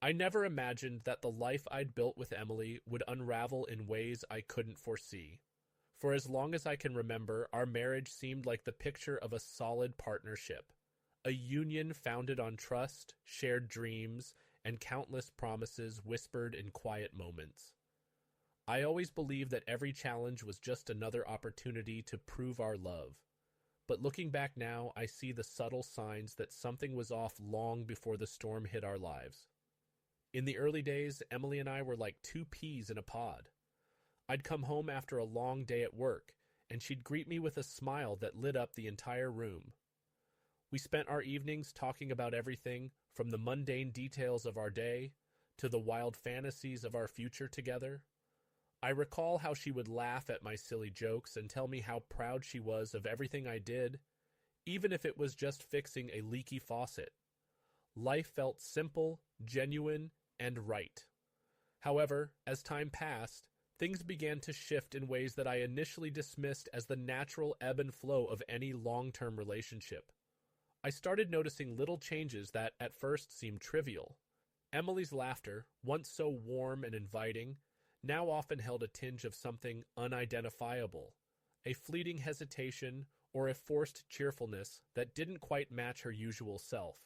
I never imagined that the life I'd built with Emily would unravel in ways I couldn't foresee. For as long as I can remember, our marriage seemed like the picture of a solid partnership, a union founded on trust, shared dreams, and countless promises whispered in quiet moments. I always believed that every challenge was just another opportunity to prove our love. But looking back now, I see the subtle signs that something was off long before the storm hit our lives. In the early days, Emily and I were like two peas in a pod. I'd come home after a long day at work, and she'd greet me with a smile that lit up the entire room. We spent our evenings talking about everything, from the mundane details of our day to the wild fantasies of our future together. I recall how she would laugh at my silly jokes and tell me how proud she was of everything I did, even if it was just fixing a leaky faucet. Life felt simple, genuine, and right. However, as time passed, things began to shift in ways that I initially dismissed as the natural ebb and flow of any long-term relationship. I started noticing little changes that at first seemed trivial. Emily's laughter, once so warm and inviting, now often held a tinge of something unidentifiable, a fleeting hesitation or a forced cheerfulness that didn't quite match her usual self.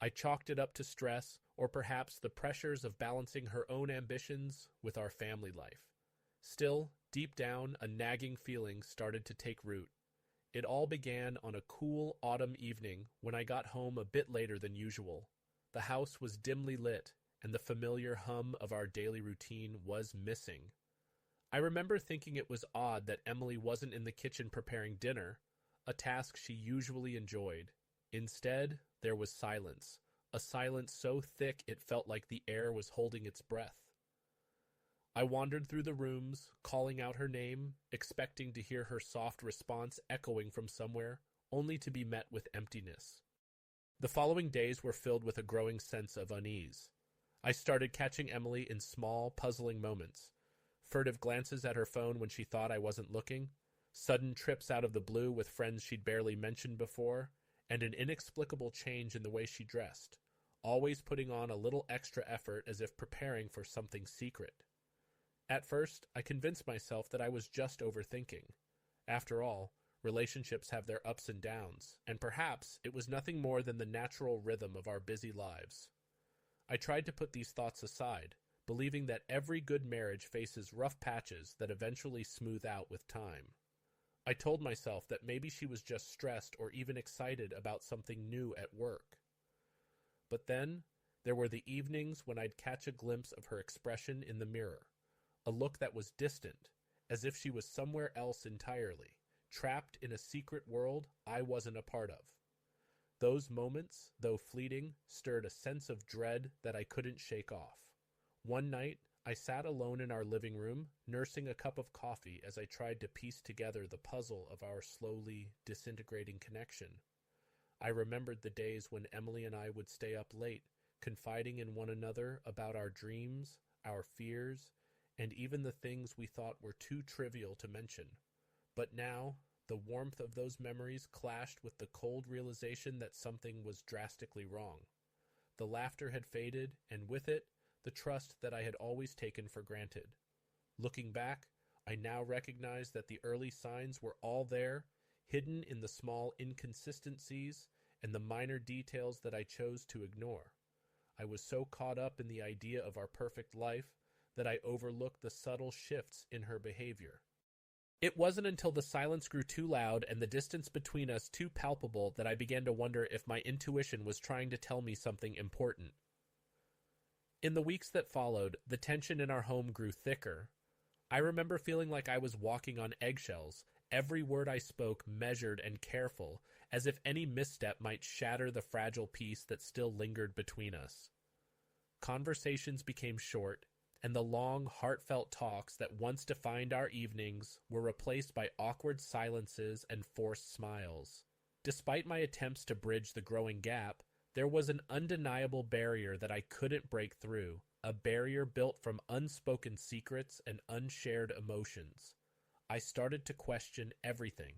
I chalked it up to stress or perhaps the pressures of balancing her own ambitions with our family life. Still, deep down, a nagging feeling started to take root. It all began on a cool autumn evening when I got home a bit later than usual. The house was dimly lit, and the familiar hum of our daily routine was missing. I remember thinking it was odd that Emily wasn't in the kitchen preparing dinner, a task she usually enjoyed. Instead, there was silence, a silence so thick it felt like the air was holding its breath. I wandered through the rooms, calling out her name, expecting to hear her soft response echoing from somewhere, only to be met with emptiness. The following days were filled with a growing sense of unease. I started catching Emily in small, puzzling moments. Furtive glances at her phone when she thought I wasn't looking, sudden trips out of the blue with friends she'd barely mentioned before, and an inexplicable change in the way she dressed, always putting on a little extra effort as if preparing for something secret. At first, I convinced myself that I was just overthinking. After all, relationships have their ups and downs, and perhaps it was nothing more than the natural rhythm of our busy lives. I tried to put these thoughts aside, believing that every good marriage faces rough patches that eventually smooth out with time. I told myself that maybe she was just stressed or even excited about something new at work. But then, there were the evenings when I'd catch a glimpse of her expression in the mirror. A look that was distant, as if she was somewhere else entirely, trapped in a secret world I wasn't a part of. Those moments, though fleeting, stirred a sense of dread that I couldn't shake off. One night, I sat alone in our living room, nursing a cup of coffee as I tried to piece together the puzzle of our slowly disintegrating connection. I remembered the days when Emily and I would stay up late, confiding in one another about our dreams, our fears, and even the things we thought were too trivial to mention. But now, the warmth of those memories clashed with the cold realization that something was drastically wrong. The laughter had faded, and with it, the trust that I had always taken for granted. Looking back, I now recognize that the early signs were all there, hidden in the small inconsistencies and the minor details that I chose to ignore. I was so caught up in the idea of our perfect life that I overlooked the subtle shifts in her behavior. It wasn't until the silence grew too loud and the distance between us too palpable that I began to wonder if my intuition was trying to tell me something important. In the weeks that followed, the tension in our home grew thicker. I remember feeling like I was walking on eggshells, every word I spoke measured and careful, as if any misstep might shatter the fragile peace that still lingered between us. Conversations became short, and the long, heartfelt talks that once defined our evenings were replaced by awkward silences and forced smiles. Despite my attempts to bridge the growing gap, there was an undeniable barrier that I couldn't break through, a barrier built from unspoken secrets and unshared emotions. I started to question everything.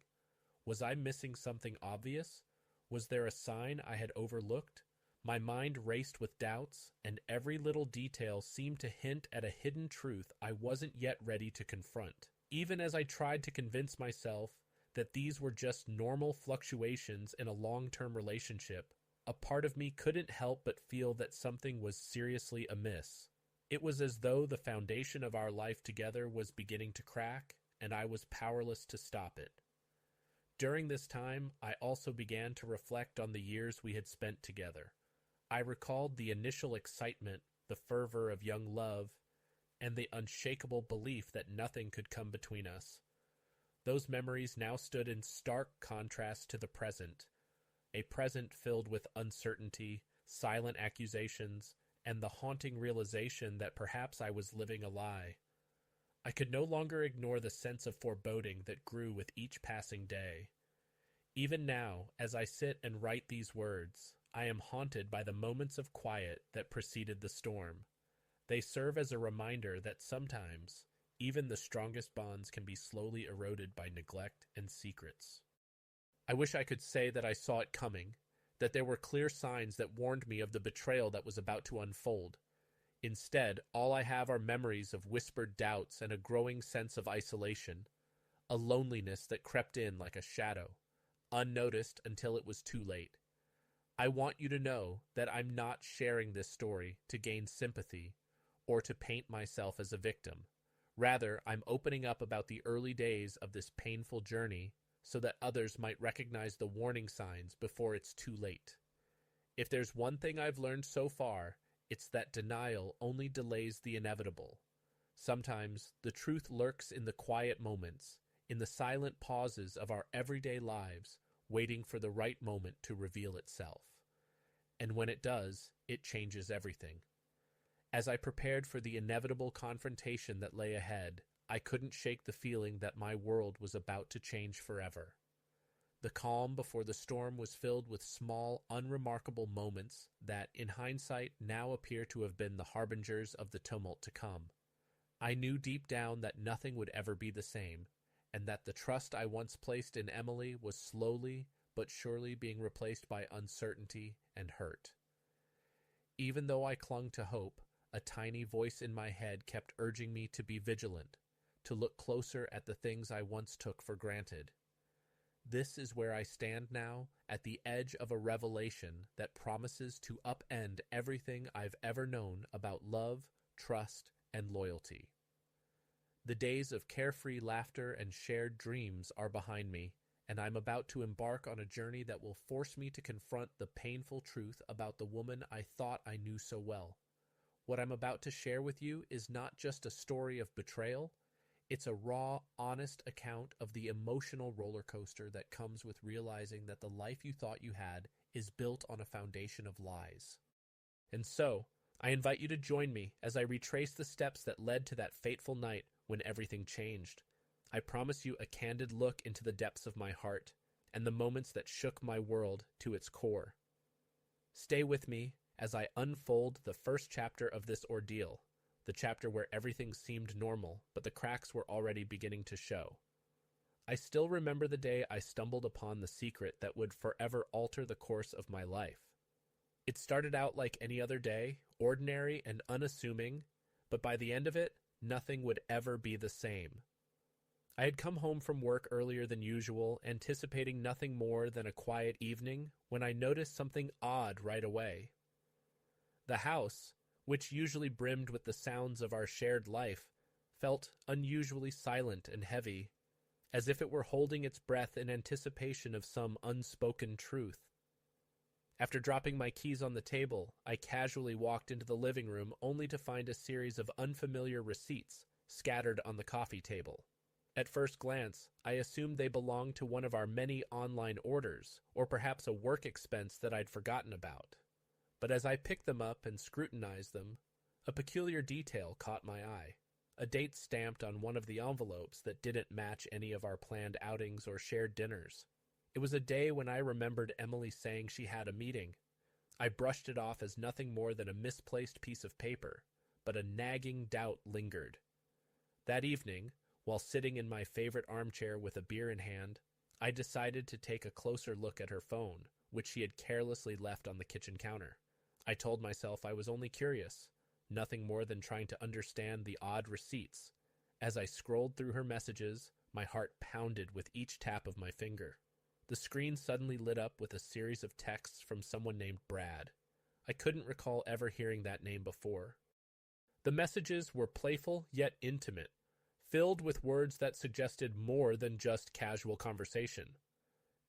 Was I missing something obvious? Was there a sign I had overlooked? My mind raced with doubts, and every little detail seemed to hint at a hidden truth I wasn't yet ready to confront. Even as I tried to convince myself that these were just normal fluctuations in a long-term relationship, a part of me couldn't help but feel that something was seriously amiss. It was as though the foundation of our life together was beginning to crack, and I was powerless to stop it. During this time, I also began to reflect on the years we had spent together. I recalled the initial excitement, the fervor of young love, and the unshakable belief that nothing could come between us. Those memories now stood in stark contrast to the present, a present filled with uncertainty, silent accusations, and the haunting realization that perhaps I was living a lie. I could no longer ignore the sense of foreboding that grew with each passing day. Even now, as I sit and write these words, I am haunted by the moments of quiet that preceded the storm. They serve as a reminder that sometimes, even the strongest bonds can be slowly eroded by neglect and secrets. I wish I could say that I saw it coming, that there were clear signs that warned me of the betrayal that was about to unfold. Instead, all I have are memories of whispered doubts and a growing sense of isolation, a loneliness that crept in like a shadow, unnoticed until it was too late. I want you to know that I'm not sharing this story to gain sympathy or to paint myself as a victim. Rather, I'm opening up about the early days of this painful journey so that others might recognize the warning signs before it's too late. If there's one thing I've learned so far, it's that denial only delays the inevitable. Sometimes the truth lurks in the quiet moments, in the silent pauses of our everyday lives, waiting for the right moment to reveal itself. And when it does, it changes everything. As I prepared for the inevitable confrontation that lay ahead, I couldn't shake the feeling that my world was about to change forever. The calm before the storm was filled with small, unremarkable moments that, in hindsight, now appear to have been the harbingers of the tumult to come. I knew deep down that nothing would ever be the same, and that the trust I once placed in Emily was slowly but surely being replaced by uncertainty and hurt. Even though I clung to hope, a tiny voice in my head kept urging me to be vigilant, to look closer at the things I once took for granted. This is where I stand now, at the edge of a revelation that promises to upend everything I've ever known about love, trust, and loyalty. The days of carefree laughter and shared dreams are behind me, and I'm about to embark on a journey that will force me to confront the painful truth about the woman I thought I knew so well. What I'm about to share with you is not just a story of betrayal. It's a raw, honest account of the emotional roller coaster that comes with realizing that the life you thought you had is built on a foundation of lies. And so, I invite you to join me as I retrace the steps that led to that fateful night when everything changed. I promise you a candid look into the depths of my heart and the moments that shook my world to its core. Stay with me as I unfold the first chapter of this ordeal, the chapter where everything seemed normal, but the cracks were already beginning to show. I still remember the day I stumbled upon the secret that would forever alter the course of my life. It started out like any other day, ordinary and unassuming, but by the end of it, nothing would ever be the same. I had come home from work earlier than usual, anticipating nothing more than a quiet evening, when I noticed something odd right away. The house, which usually brimmed with the sounds of our shared life, felt unusually silent and heavy, as if it were holding its breath in anticipation of some unspoken truth. After dropping my keys on the table, I casually walked into the living room only to find a series of unfamiliar receipts scattered on the coffee table. At first glance, I assumed they belonged to one of our many online orders, or perhaps a work expense that I'd forgotten about. But as I picked them up and scrutinized them, a peculiar detail caught my eye. A date stamped on one of the envelopes that didn't match any of our planned outings or shared dinners. It was a day when I remembered Emily saying she had a meeting. I brushed it off as nothing more than a misplaced piece of paper, but a nagging doubt lingered. That evening, while sitting in my favorite armchair with a beer in hand, I decided to take a closer look at her phone, which she had carelessly left on the kitchen counter. I told myself I was only curious, nothing more than trying to understand the odd receipts. As I scrolled through her messages, my heart pounded with each tap of my finger. The screen suddenly lit up with a series of texts from someone named Brad. I couldn't recall ever hearing that name before. The messages were playful yet intimate, filled with words that suggested more than just casual conversation.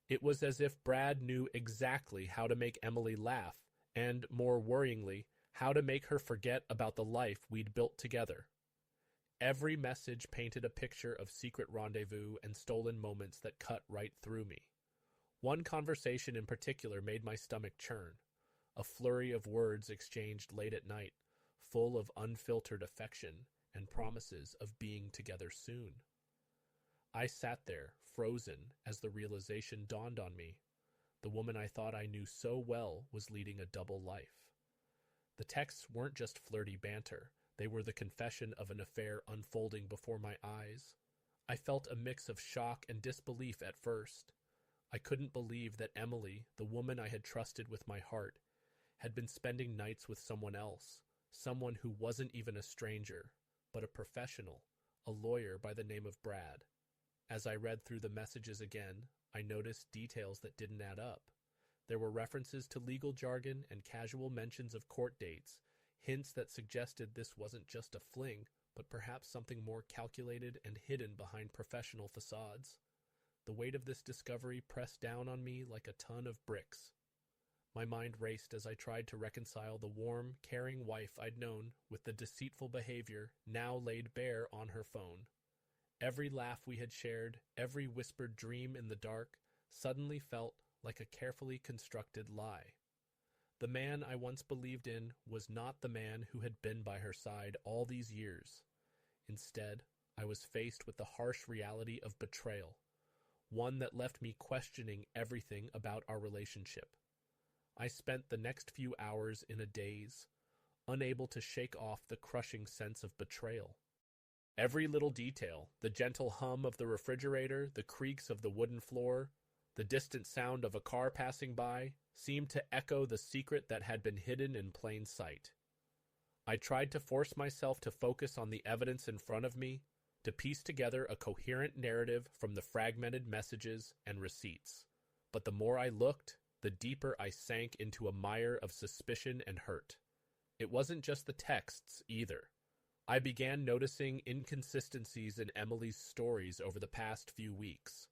It was as if Brad knew exactly how to make Emily laugh, and, more worryingly, how to make her forget about the life we'd built together. Every message painted a picture of secret rendezvous and stolen moments that cut right through me. One conversation in particular made my stomach churn, a flurry of words exchanged late at night, full of unfiltered affection and promises of being together soon. I sat there, frozen, as the realization dawned on me. The woman I thought I knew so well was leading a double life. The texts weren't just flirty banter. They were the confession of an affair unfolding before my eyes. I felt a mix of shock and disbelief at first. I couldn't believe that Emily, the woman I had trusted with my heart, had been spending nights with someone else, someone who wasn't even a stranger, but a professional, a lawyer by the name of Brad. As I read through the messages again, I noticed details that didn't add up. There were references to legal jargon and casual mentions of court dates, hints that suggested this wasn't just a fling, but perhaps something more calculated and hidden behind professional facades. The weight of this discovery pressed down on me like a ton of bricks. My mind raced as I tried to reconcile the warm, caring wife I'd known with the deceitful behavior now laid bare on her phone. Every laugh we had shared, every whispered dream in the dark, suddenly felt like a carefully constructed lie. The man I once believed in was not the man who had been by her side all these years. Instead, I was faced with the harsh reality of betrayal, one that left me questioning everything about our relationship. I spent the next few hours in a daze, unable to shake off the crushing sense of betrayal. Every little detail, the gentle hum of the refrigerator, the creaks of the wooden floor, the distant sound of a car passing by, seemed to echo the secret that had been hidden in plain sight. I tried to force myself to focus on the evidence in front of me, to piece together a coherent narrative from the fragmented messages and receipts. But the more I looked, the deeper I sank into a mire of suspicion and hurt. It wasn't just the texts, either. I began noticing inconsistencies in Emily's stories over the past few weeks.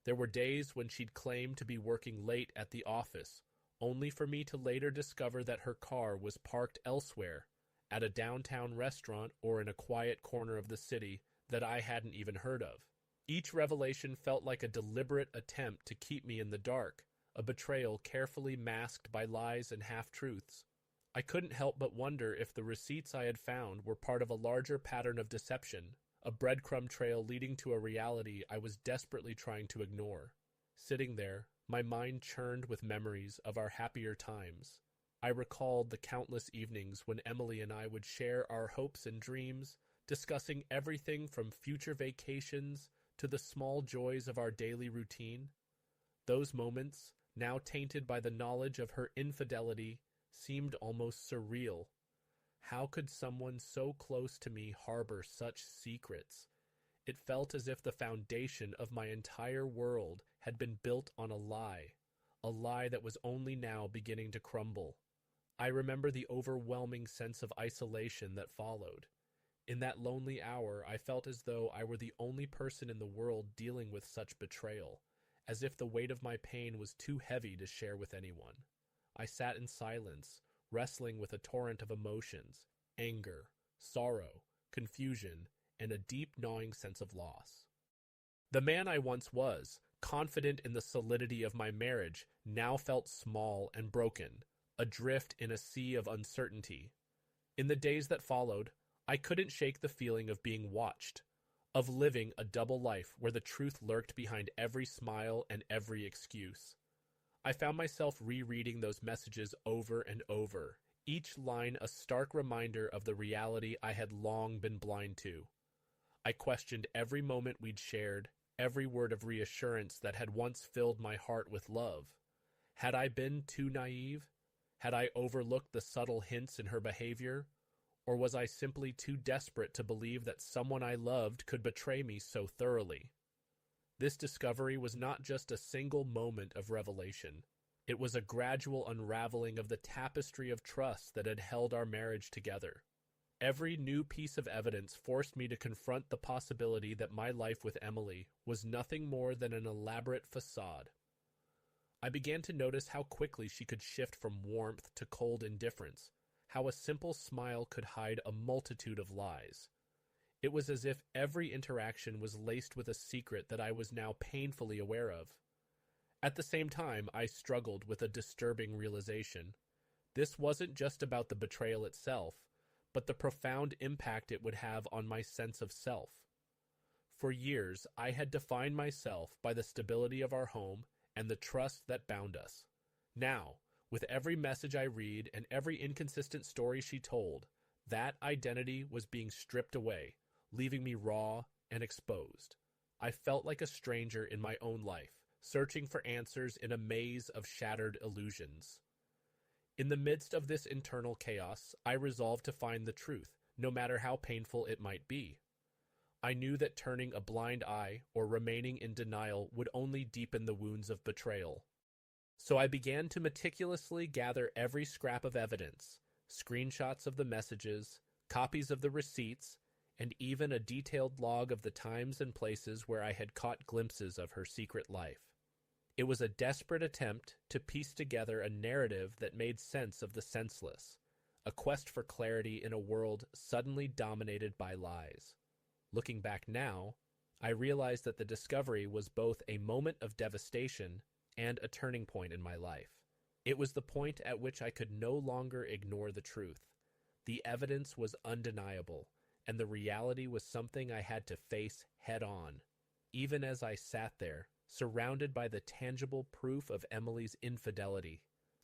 There were days when she'd claim to be working late at the office, only for me to later discover that her car was parked elsewhere, at a downtown restaurant or in a quiet corner of the city that I hadn't even heard of. Each revelation felt like a deliberate attempt to keep me in the dark, a betrayal carefully masked by lies and half-truths. I couldn't help but wonder if the receipts I had found were part of a larger pattern of deception, a breadcrumb trail leading to a reality I was desperately trying to ignore. Sitting there, my mind churned with memories of our happier times. I recalled the countless evenings when Emily and I would share our hopes and dreams, discussing everything from future vacations to the small joys of our daily routine. Those moments, now tainted by the knowledge of her infidelity, seemed almost surreal. How could someone so close to me harbor such secrets? It felt as if the foundation of my entire world had been built on a lie that was only now beginning to crumble. I remember the overwhelming sense of isolation that followed. In that lonely hour, I felt as though I were the only person in the world dealing with such betrayal, as if the weight of my pain was too heavy to share with anyone. I sat in silence, wrestling with a torrent of emotions, anger, sorrow, confusion, and a deep gnawing sense of loss. The man I once was, confident in the solidity of my marriage, now felt small and broken, adrift in a sea of uncertainty. In the days that followed, I couldn't shake the feeling of being watched, of living a double life where the truth lurked behind every smile and every excuse. I found myself rereading those messages over and over, each line a stark reminder of the reality I had long been blind to. I questioned every moment we'd shared, every word of reassurance that had once filled my heart with love. Had I been too naive? Had I overlooked the subtle hints in her behavior? Or was I simply too desperate to believe that someone I loved could betray me so thoroughly? This discovery was not just a single moment of revelation. It was a gradual unraveling of the tapestry of trust that had held our marriage together. Every new piece of evidence forced me to confront the possibility that my life with Emily was nothing more than an elaborate facade. I began to notice how quickly she could shift from warmth to cold indifference, how a simple smile could hide a multitude of lies. It was as if every interaction was laced with a secret that I was now painfully aware of. At the same time, I struggled with a disturbing realization. This wasn't just about the betrayal itself, but the profound impact it would have on my sense of self. For years, I had defined myself by the stability of our home and the trust that bound us. Now, with every message I read and every inconsistent story she told, that identity was being stripped away, leaving me raw and exposed. I felt like a stranger in my own life, searching for answers in a maze of shattered illusions. In the midst of this internal chaos, I resolved to find the truth, no matter how painful it might be. I knew that turning a blind eye or remaining in denial would only deepen the wounds of betrayal. So I began to meticulously gather every scrap of evidence, screenshots of the messages, copies of the receipts, and even a detailed log of the times and places where I had caught glimpses of her secret life. It was a desperate attempt to piece together a narrative that made sense of the senseless, a quest for clarity in a world suddenly dominated by lies. Looking back now, I realized that the discovery was both a moment of devastation and a turning point in my life. It was the point at which I could no longer ignore the truth. The evidence was undeniable, and the reality was something I had to face head on. Even as I sat there, surrounded by the tangible proof of Emily's infidelity,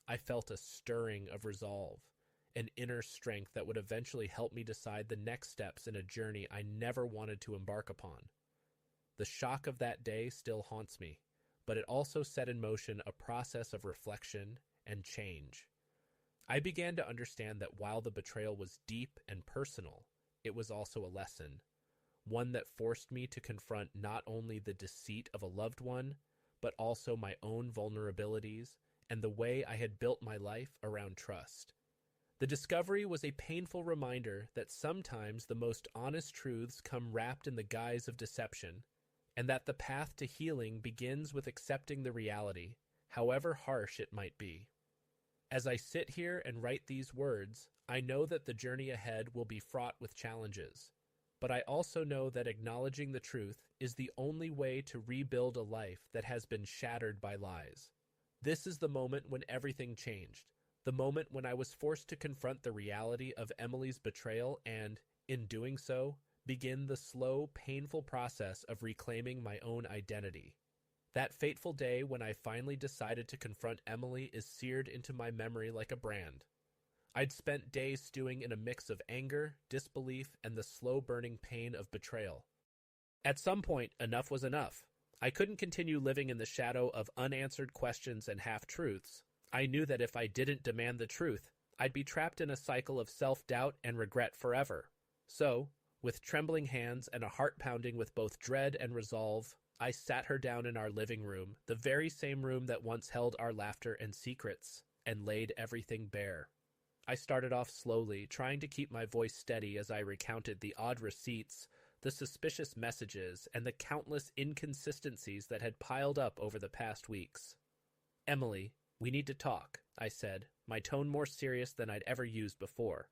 I felt a stirring of resolve, an inner strength that would eventually help me decide the next steps in a journey I never wanted to embark upon. The shock of that day still haunts me, but it also set in motion a process of reflection and change. I began to understand that while the betrayal was deep and personal, it was also a lesson, one that forced me to confront not only the deceit of a loved one, but also my own vulnerabilities and the way I had built my life around trust. The discovery was a painful reminder that sometimes the most honest truths come wrapped in the guise of deception, and that the path to healing begins with accepting the reality, however harsh it might be. As I sit here and write these words, I know that the journey ahead will be fraught with challenges, but I also know that acknowledging the truth is the only way to rebuild a life that has been shattered by lies. This is the moment when everything changed. The moment when I was forced to confront the reality of Emily's betrayal and, in doing so, begin the slow, painful process of reclaiming my own identity. That fateful day when I finally decided to confront Emily is seared into my memory like a brand. I'd spent days stewing in a mix of anger, disbelief, and the slow-burning pain of betrayal. At some point, enough was enough. I couldn't continue living in the shadow of unanswered questions and half-truths. I knew that if I didn't demand the truth, I'd be trapped in a cycle of self-doubt and regret forever. So, with trembling hands and a heart pounding with both dread and resolve, I sat her down in our living room, the very same room that once held our laughter and secrets, and laid everything bare. I started off slowly, trying to keep my voice steady as I recounted the odd receipts, the suspicious messages, and the countless inconsistencies that had piled up over the past weeks. "Emily, we need to talk," I said, my tone more serious than I'd ever used before.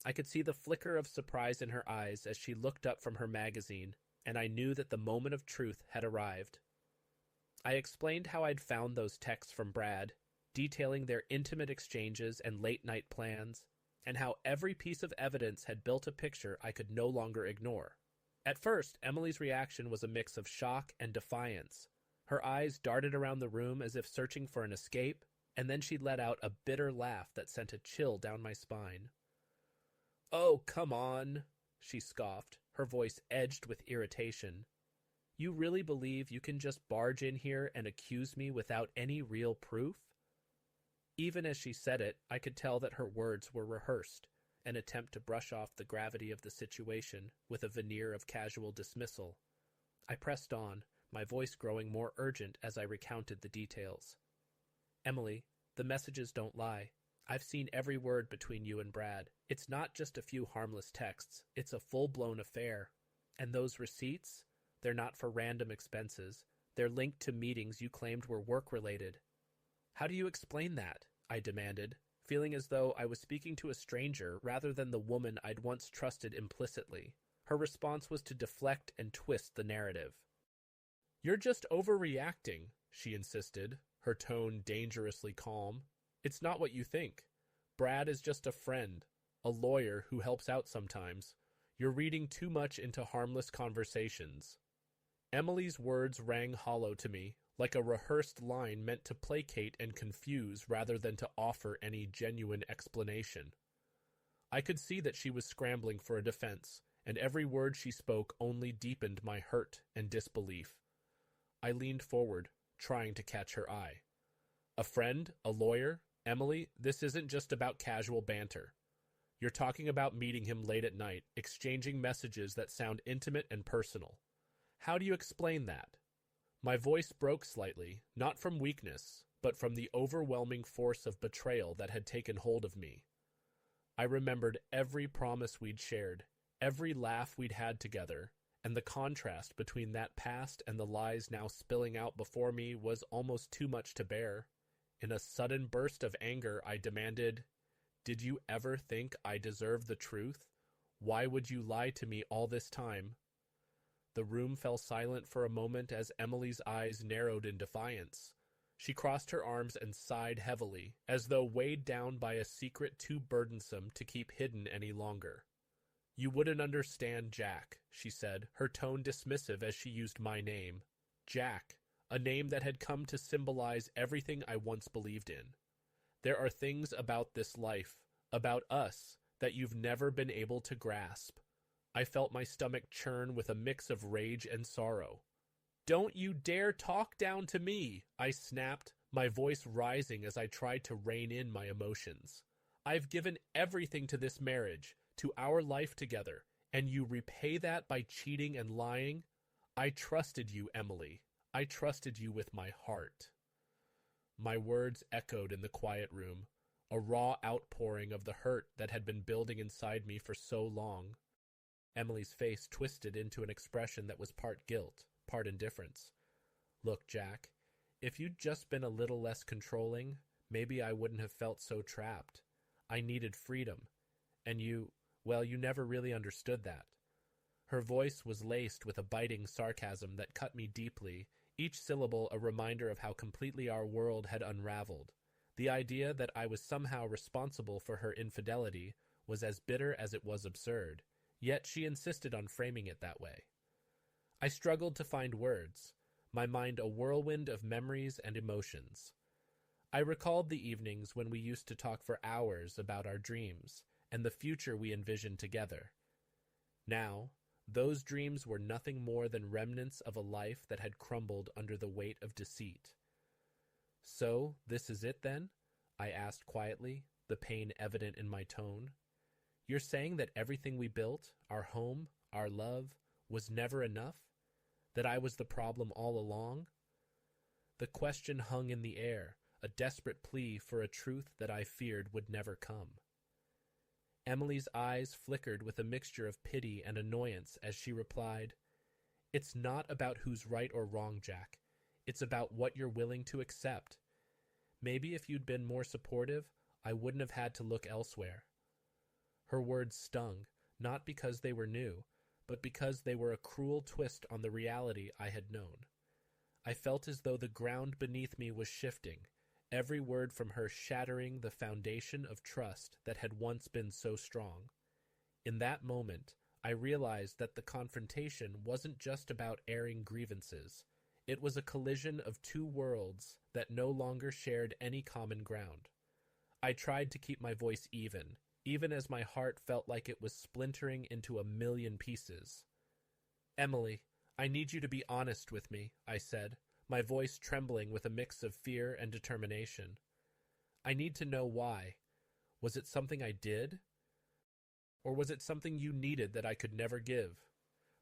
I could see the flicker of surprise in her eyes as she looked up from her magazine, and I knew that the moment of truth had arrived. I explained how I'd found those texts from Brad, detailing their intimate exchanges and late-night plans, and how every piece of evidence had built a picture I could no longer ignore. At first, Emily's reaction was a mix of shock and defiance. Her eyes darted around the room as if searching for an escape, and then she let out a bitter laugh that sent a chill down my spine. "Oh, come on," she scoffed, her voice edged with irritation. "You really believe you can just barge in here and accuse me without any real proof?" Even as she said it, I could tell that her words were rehearsed, an attempt to brush off the gravity of the situation with a veneer of casual dismissal. I pressed on, my voice growing more urgent as I recounted the details. Emily, the messages don't lie. I've seen every word between you and Brad. It's not just a few harmless texts. It's a full-blown affair. And those receipts? They're not for random expenses. They're linked to meetings you claimed were work-related. How do you explain that? I demanded, feeling as though I was speaking to a stranger rather than the woman I'd once trusted implicitly. Her response was to deflect and twist the narrative. You're just overreacting, she insisted, her tone dangerously calm. It's not what you think. Brad is just a friend, a lawyer who helps out sometimes. You're reading too much into harmless conversations. Emily's words rang hollow to me, like a rehearsed line meant to placate and confuse rather than to offer any genuine explanation. I could see that she was scrambling for a defense, and every word she spoke only deepened my hurt and disbelief. I leaned forward, trying to catch her eye. A friend? A lawyer? Emily, this isn't just about casual banter. You're talking about meeting him late at night, exchanging messages that sound intimate and personal. How do you explain that? My voice broke slightly, not from weakness, but from the overwhelming force of betrayal that had taken hold of me. I remembered every promise we'd shared, every laugh we'd had together, and the contrast between that past and the lies now spilling out before me was almost too much to bear. In a sudden burst of anger, I demanded, "Did you ever think I deserved the truth? Why would you lie to me all this time?" The room fell silent for a moment as Emily's eyes narrowed in defiance. She crossed her arms and sighed heavily, as though weighed down by a secret too burdensome to keep hidden any longer. "You wouldn't understand, Jack," she said, her tone dismissive as she used my name. Jack, a name that had come to symbolize everything I once believed in. There are things about this life, about us, that you've never been able to grasp. I felt my stomach churn with a mix of rage and sorrow. "Don't you dare talk down to me!" I snapped, my voice rising as I tried to rein in my emotions. "I've given everything to this marriage, to our life together, and you repay that by cheating and lying? I trusted you, Emily. I trusted you with my heart." My words echoed in the quiet room, a raw outpouring of the hurt that had been building inside me for so long. Emily's face twisted into an expression that was part guilt, part indifference. "Look, Jack, if you'd just been a little less controlling, maybe I wouldn't have felt so trapped. I needed freedom, and you never really understood that." Her voice was laced with a biting sarcasm that cut me deeply, each syllable a reminder of how completely our world had unraveled. The idea that I was somehow responsible for her infidelity was as bitter as it was absurd, yet she insisted on framing it that way. I struggled to find words, my mind a whirlwind of memories and emotions. I recalled the evenings when we used to talk for hours about our dreams and the future we envisioned together. Now, those dreams were nothing more than remnants of a life that had crumbled under the weight of deceit. "So, this is it then?" I asked quietly, the pain evident in my tone. "You're saying that everything we built, our home, our love, was never enough? That I was the problem all along?" The question hung in the air, a desperate plea for a truth that I feared would never come. Emily's eyes flickered with a mixture of pity and annoyance as she replied, "It's not about who's right or wrong, Jack. It's about what you're willing to accept. Maybe if you'd been more supportive, I wouldn't have had to look elsewhere." Her words stung, not because they were new, but because they were a cruel twist on the reality I had known. I felt as though the ground beneath me was shifting, every word from her shattering the foundation of trust that had once been so strong. In that moment, I realized that the confrontation wasn't just about airing grievances. It was a collision of two worlds that no longer shared any common ground. I tried to keep my voice even as my heart felt like it was splintering into a million pieces. "Emily, I need you to be honest with me," I said, my voice trembling with a mix of fear and determination. I need to know why. Was it something I did? Or was it something you needed that I could never give?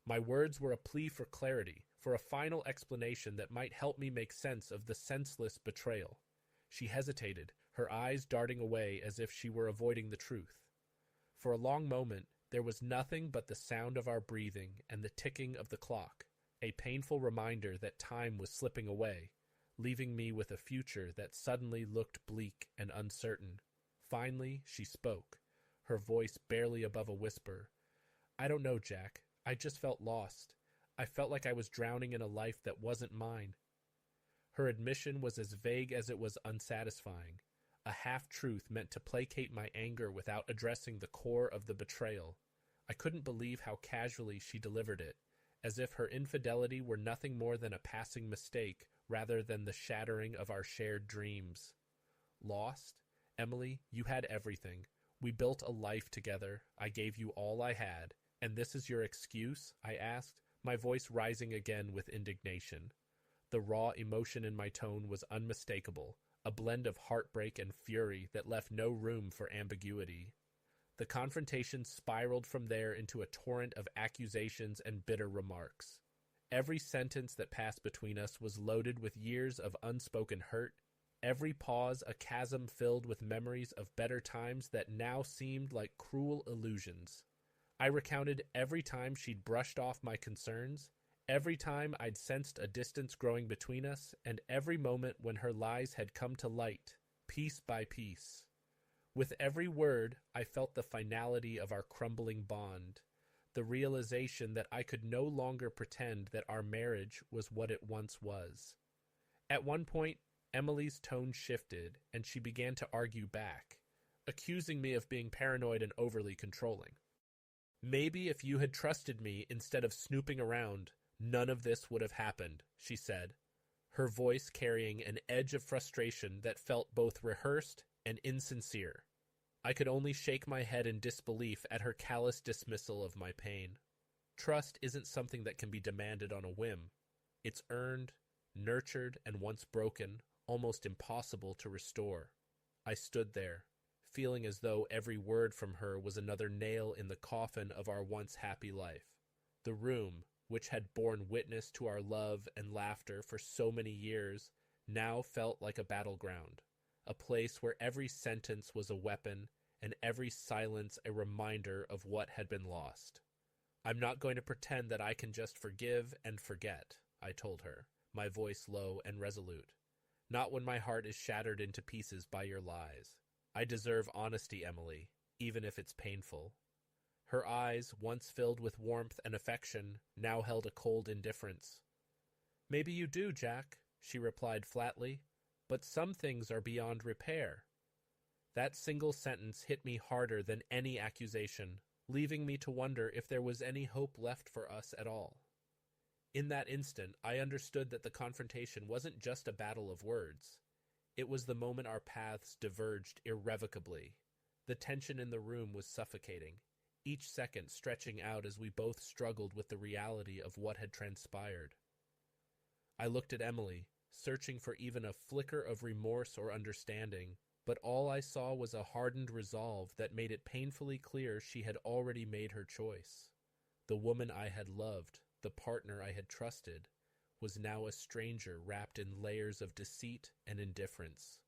My words were a plea for clarity, for a final explanation that might help me make sense of the senseless betrayal. She hesitated, her eyes darting away as if she were avoiding the truth. For a long moment, there was nothing but the sound of our breathing and the ticking of the clock, a painful reminder that time was slipping away, leaving me with a future that suddenly looked bleak and uncertain. Finally, she spoke, her voice barely above a whisper. I don't know, Jack. I just felt lost. I felt like I was drowning in a life that wasn't mine. Her admission was as vague as it was unsatisfying, a half-truth meant to placate my anger without addressing the core of the betrayal. I couldn't believe how casually she delivered it, as if her infidelity were nothing more than a passing mistake rather than the shattering of our shared dreams. Lost? Emily, you had everything. We built a life together. I gave you all I had. And this is your excuse? I asked, my voice rising again with indignation. The raw emotion in my tone was unmistakable, a blend of heartbreak and fury that left no room for ambiguity. The confrontation spiraled from there into a torrent of accusations and bitter remarks. Every sentence that passed between us was loaded with years of unspoken hurt, every pause a chasm filled with memories of better times that now seemed like cruel illusions. I recounted every time she'd brushed off my concerns, every time I'd sensed a distance growing between us, and every moment when her lies had come to light, piece by piece. With every word, I felt the finality of our crumbling bond, the realization that I could no longer pretend that our marriage was what it once was. At one point, Emily's tone shifted, and she began to argue back, accusing me of being paranoid and overly controlling. Maybe if you had trusted me instead of snooping around, none of this would have happened, she said, her voice carrying an edge of frustration that felt both rehearsed and insincere. I could only shake my head in disbelief at her callous dismissal of my pain. Trust isn't something that can be demanded on a whim. It's earned, nurtured, and once broken, almost impossible to restore. I stood there, feeling as though every word from her was another nail in the coffin of our once happy life. The room, which had borne witness to our love and laughter for so many years, now felt like a battleground, a place where every sentence was a weapon and every silence a reminder of what had been lost. I'm not going to pretend that I can just forgive and forget, I told her, my voice low and resolute. Not when my heart is shattered into pieces by your lies. I deserve honesty, Emily, even if it's painful. Her eyes, once filled with warmth and affection, now held a cold indifference. Maybe you do, Jack, she replied flatly, but some things are beyond repair. That single sentence hit me harder than any accusation, leaving me to wonder if there was any hope left for us at all. In that instant, I understood that the confrontation wasn't just a battle of words. It was the moment our paths diverged irrevocably. The tension in the room was suffocating, each second stretching out as we both struggled with the reality of what had transpired. I looked at Emily, searching for even a flicker of remorse or understanding, but all I saw was a hardened resolve that made it painfully clear she had already made her choice. The woman I had loved, the partner I had trusted, was now a stranger wrapped in layers of deceit and indifference.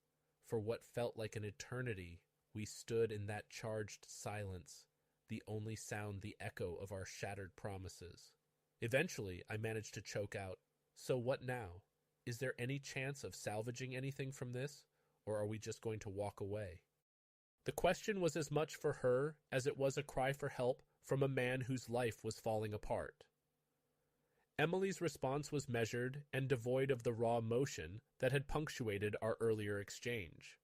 For what felt like an eternity, we stood in that charged silence, the only sound the echo of our shattered promises. Eventually, I managed to choke out, "So what now? Is there any chance of salvaging anything from this, or are we just going to walk away?" The question was as much for her as it was a cry for help from a man whose life was falling apart. Emily's response was measured and devoid of the raw emotion that had punctuated our earlier exchange.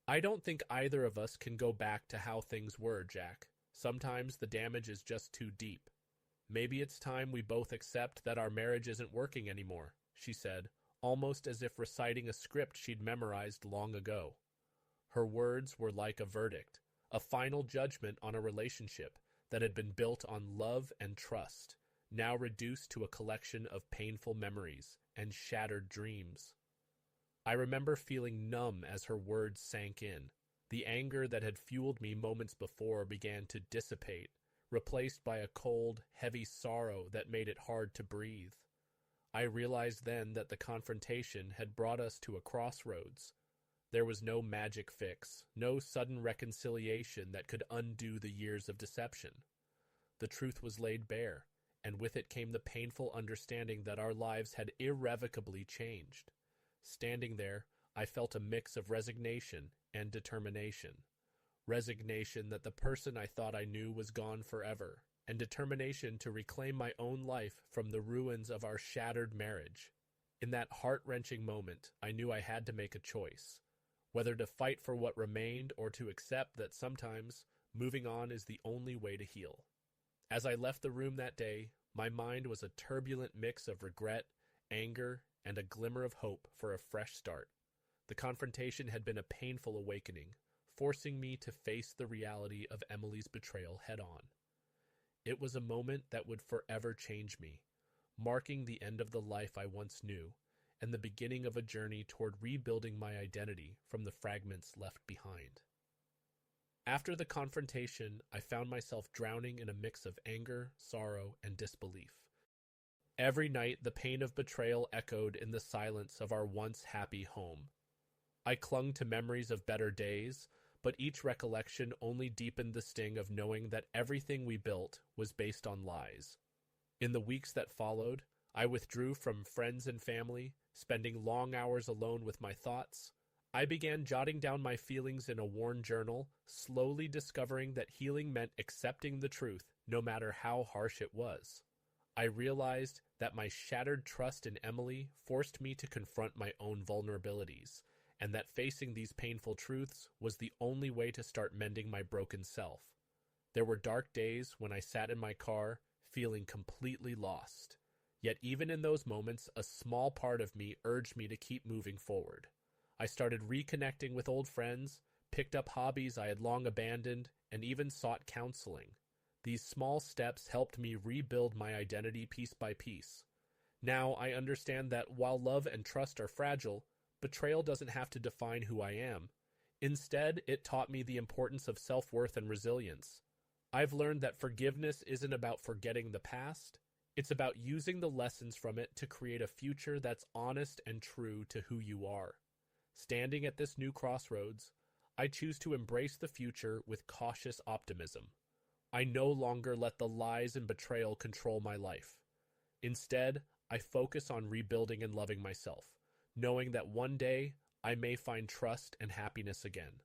"I don't think either of us can go back to how things were, Jack. Sometimes the damage is just too deep. Maybe it's time we both accept that our marriage isn't working anymore," she said, almost as if reciting a script she'd memorized long ago. Her words were like a verdict, a final judgment on a relationship that had been built on love and trust, now reduced to a collection of painful memories and shattered dreams. I remember feeling numb as her words sank in. The anger that had fueled me moments before began to dissipate, replaced by a cold, heavy sorrow that made it hard to breathe. I realized then that the confrontation had brought us to a crossroads. There was no magic fix, no sudden reconciliation that could undo the years of deception. The truth was laid bare, and with it came the painful understanding that our lives had irrevocably changed. Standing there, I felt a mix of resignation and determination. Resignation that the person I thought I knew was gone forever, and determination to reclaim my own life from the ruins of our shattered marriage. In that heart-wrenching moment, I knew I had to make a choice, whether to fight for what remained or to accept that sometimes moving on is the only way to heal. As I left the room that day, my mind was a turbulent mix of regret, anger, and a glimmer of hope for a fresh start. The confrontation had been a painful awakening, forcing me to face the reality of Emily's betrayal head-on. It was a moment that would forever change me, marking the end of the life I once knew, and the beginning of a journey toward rebuilding my identity from the fragments left behind. After the confrontation, I found myself drowning in a mix of anger, sorrow, and disbelief. Every night, the pain of betrayal echoed in the silence of our once happy home. I clung to memories of better days, but each recollection only deepened the sting of knowing that everything we built was based on lies. In the weeks that followed, I withdrew from friends and family, spending long hours alone with my thoughts. I began jotting down my feelings in a worn journal, slowly discovering that healing meant accepting the truth, no matter how harsh it was. I realized that my shattered trust in Emily forced me to confront my own vulnerabilities, and that facing these painful truths was the only way to start mending my broken self. There were dark days when I sat in my car, feeling completely lost. Yet even in those moments, a small part of me urged me to keep moving forward. I started reconnecting with old friends, picked up hobbies I had long abandoned, and even sought counseling. These small steps helped me rebuild my identity piece by piece. Now I understand that while love and trust are fragile, betrayal doesn't have to define who I am. Instead, it taught me the importance of self-worth and resilience. I've learned that forgiveness isn't about forgetting the past. It's about using the lessons from it to create a future that's honest and true to who you are. Standing at this new crossroads, I choose to embrace the future with cautious optimism. I no longer let the lies and betrayal control my life. Instead, I focus on rebuilding and loving myself, knowing that one day I may find trust and happiness again.